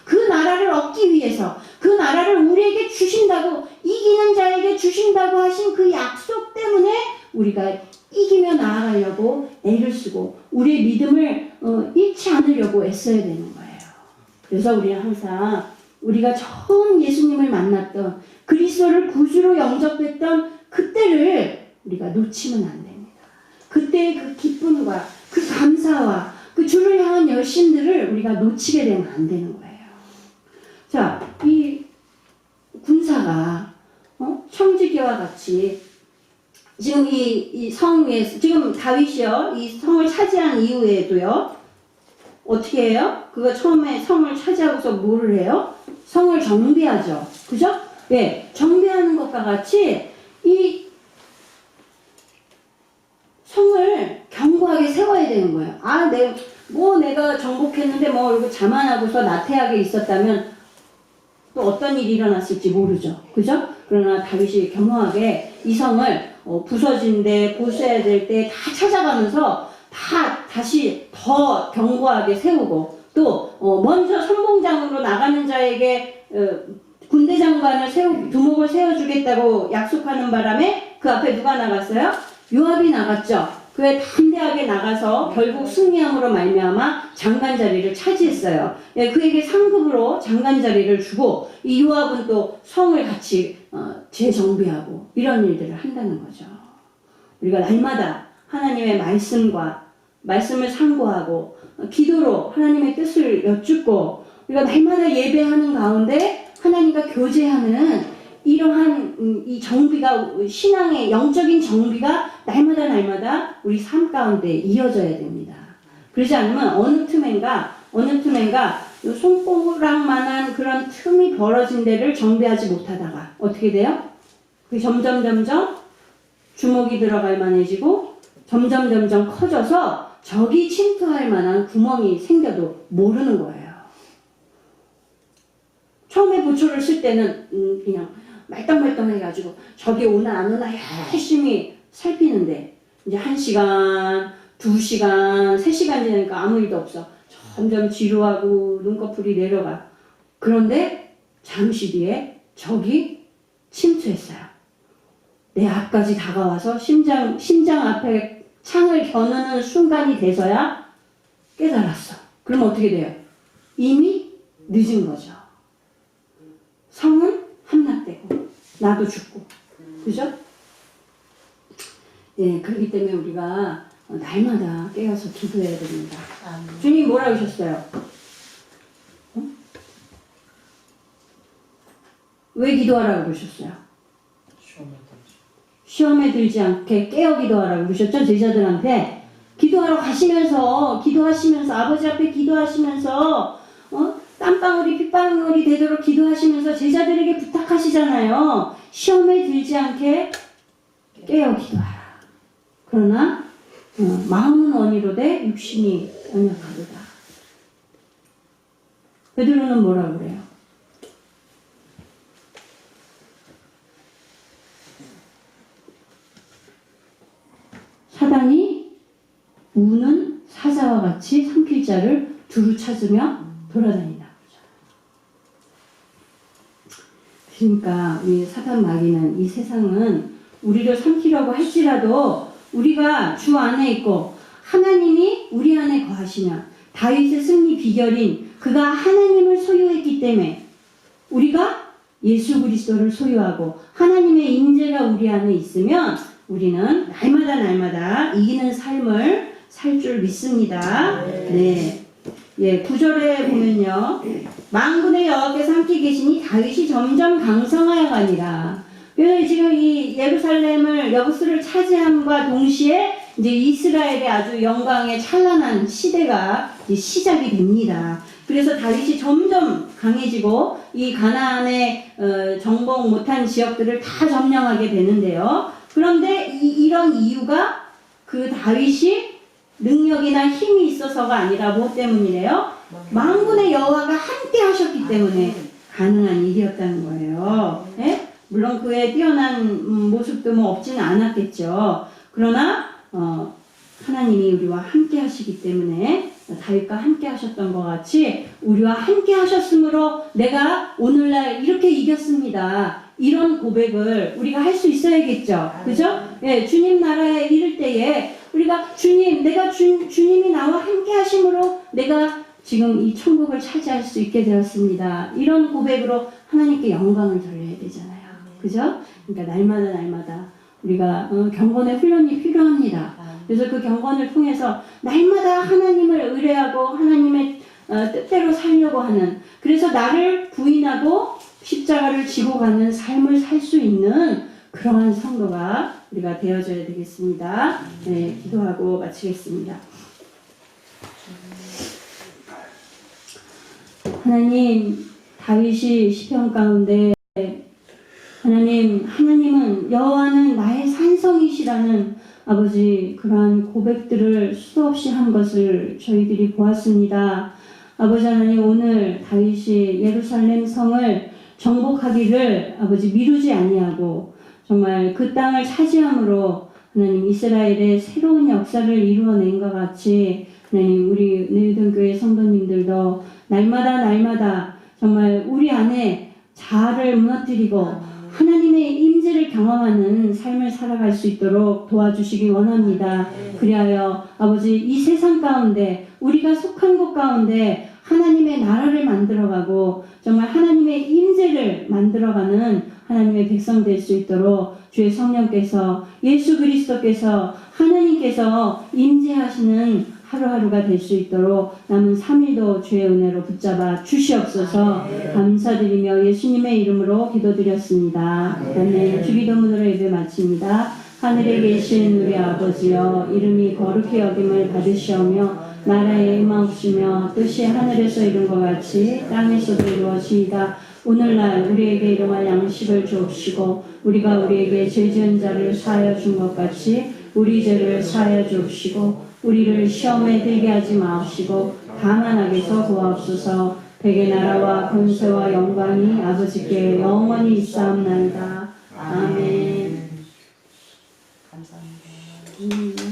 그 나라를 얻기 위해서 그 나라를 우리에게 주신다고 이기는 자에게 주신다고 하신 그 약속 때문에 우리가 이기며 나아가려고 애를 쓰고 우리의 믿음을 잃지 않으려고 애써야 되는 거예요. 그래서 우리는 항상 우리가 처음 예수님을 만났던 그리스도를 구주로 영접했던 그때를 우리가 놓치면 안 됩니다. 그때의 그 기쁨과 그 감사와 그 주를 향한 열심들을 우리가 놓치게 되면 안 되는 거예요. 자, 이 군사가 청지기와 같이 지금 이 성에 지금 다윗이요 이 성을 차지한 이후에도요 어떻게 해요? 그거 처음에 성을 차지하고서 뭐를 해요? 성을 정비하죠. 그죠? 네, 정비하는 것과 같이 이 성을 견고하게 세워야 되는 거예요. 아, 내가 정복했는데 이렇게 자만하고서 나태하게 있었다면 또 어떤 일이 일어났을지 모르죠. 그죠? 그러나 다윗이 겸허하게 이 성을 부서진데 보수해야 될 때 다 찾아가면서 다시 더 견고하게 세우고 또 먼저 선봉장으로 나가는 자에게 군대 장관을 두목을 세워주겠다고 약속하는 바람에 그 앞에 누가 나갔어요? 요압이 나갔죠. 그에 담대하게 나가서 결국 승리함으로 말미암아 장관 자리를 차지했어요. 예, 그에게 상급으로 장관 자리를 주고 이 요압은 또 성을 같이 재정비하고 이런 일들을 한다는 거죠. 우리가 날마다 하나님의 말씀을 상고하고 기도로 하나님의 뜻을 여쭙고 우리가 날마다 예배하는 가운데 하나님과 교제하는 이러한 이 정비가 신앙의 영적인 정비가 날마다 우리 삶 가운데 이어져야 됩니다. 그러지 않으면 어느 틈엔가 손가락만한 그런 틈이 벌어진 데를 정비하지 못하다가 어떻게 돼요? 그 점점 주먹이 들어갈 만해지고 점점 커져서 적이 침투할 만한 구멍이 생겨도 모르는 거예요. 처음에 보초를 쓸 때는 그냥 말똥말똥 해가지고 적이 오나 안 오나 열심히 살피는데 이제 1시간, 2시간, 3시간 지나니까 아무 일도 없어. 점점 지루하고 눈꺼풀이 내려가. 그런데 잠시 뒤에 적이 침투했어요. 내 앞까지 다가와서 심장 앞에 창을 겨누는 순간이 돼서야 깨달았어. 그럼 어떻게 돼요? 이미 늦은 거죠. 성은 함락되고 나도 죽고, 그죠? 네, 그렇기 때문에 우리가 날마다 깨어서 기도해야 됩니다. 주님이 뭐라 하셨어요? 왜 기도하라고 그러셨어요? 시험에 들지 않게 깨어 기도하라고 그러셨죠? 제자들한테 기도하러 기도하시면서 아버지 앞에 기도하시면서 땀방울이 핏방울이 되도록 기도하시면서 제자들에게 부탁하시잖아요. 시험에 들지 않게 깨어 기도하라. 그러나 마음은 원이로되 육신이 연약하도다. 베드로는 뭐라고 그래요? 사단이 우는 사자와 같이 삼킬 자를 두루 찾으며 돌아다닌다. 그러니까 이 사단 마귀는 이 세상은 우리를 삼키려고 할지라도 우리가 주 안에 있고 하나님이 우리 안에 거하시면 다윗의 승리 비결인 그가 하나님을 소유했기 때문에 우리가 예수 그리스도를 소유하고 하나님의 임재가 우리 안에 있으면 우리는 날마다 이기는 삶을 살 줄 믿습니다. 네. 예, 9절에 보면요. 만군의 여호와께서 함께 계시니 다윗이 점점 강성하여 가니라. 그래서 지금 이 예루살렘을 여부스를 차지함과 동시에 이제 이스라엘의 아주 영광의 찬란한 시대가 이제 시작이 됩니다. 그래서 다윗이 점점 강해지고 이 가나안의 정복 못한 지역들을 다 점령하게 되는데요. 그런데 이런 이유가 그 다윗이 능력이나 힘이 있어서가 아니라 무엇 때문이래요? 만군의 여호와가 함께 하셨기 때문에 가능한 일이었다는 거예요. 예? 물론 그의 뛰어난 모습도 뭐 없지는 않았겠죠. 그러나 하나님이 우리와 함께 하시기 때문에 다윗과 함께 하셨던 것 같이 우리와 함께 하셨으므로 내가 오늘날 이렇게 이겼습니다. 이런 고백을 우리가 할 수 있어야겠죠. 그죠? 예, 주님 나라에 이를 때에 우리가 주님, 내가 주님이 나와 함께 하심으로 내가 지금 이 천국을 차지할 수 있게 되었습니다. 이런 고백으로 하나님께 영광을 돌려야 되잖아요. 그죠? 그러니까 날마다 우리가 경건의 훈련이 필요합니다. 그래서 그 경건을 통해서 날마다 하나님을 의뢰하고 하나님의 뜻대로 살려고 하는, 그래서 나를 부인하고 십자가를 지고 가는 삶을 살 수 있는 그러한 성도가 우리가 되어줘야 되겠습니다. 네, 기도하고 마치겠습니다. 하나님, 다윗이 시편 가운데 하나님은 여호와는 나의 산성이시라는 아버지 그러한 고백들을 수도 없이 한 것을 저희들이 보았습니다. 아버지 하나님, 오늘 다윗이 예루살렘 성을 정복하기를 아버지 미루지 아니하고 정말 그 땅을 차지함으로 하나님 이스라엘의 새로운 역사를 이루어낸 것 같이 하나님 우리 내유동교회 성도님들도 날마다 정말 우리 안에 자아를 무너뜨리고 하나님의 임재를 경험하는 삶을 살아갈 수 있도록 도와주시기 원합니다. 그리하여 아버지 이 세상 가운데 우리가 속한 곳 가운데 하나님의 나라를 만들어가고 정말 하나님의 임재를 만들어가는 하나님의 백성 될 수 있도록 주의 성령께서 예수 그리스도께서 하나님께서 임재하시는 하루하루가 될 수 있도록 남은 3일도 주의 은혜로 붙잡아 주시옵소서. 감사드리며 예수님의 이름으로 기도드렸습니다. 아멘. 주기도문으로 예배 마칩니다. 하늘에 계신 우리 아버지여, 이름이 거룩히 여김을 받으시오며 나라에 임하옵시며 뜻이 하늘에서 이룬 것 같이 땅에서도 이루어지이다. 오늘날 우리에게 일용할 양식을 주옵시고 우리가 우리에게 죄 지은 자를 사하여 준 것 같이 우리 죄를 사하여 주옵시고 우리를 시험에 들게 하지 마옵시고 다만 악에서 구하옵소서. 백의 나라와 권세와 영광이 아버지께 영원히 있사옵나이다. 아멘. 감사합니다.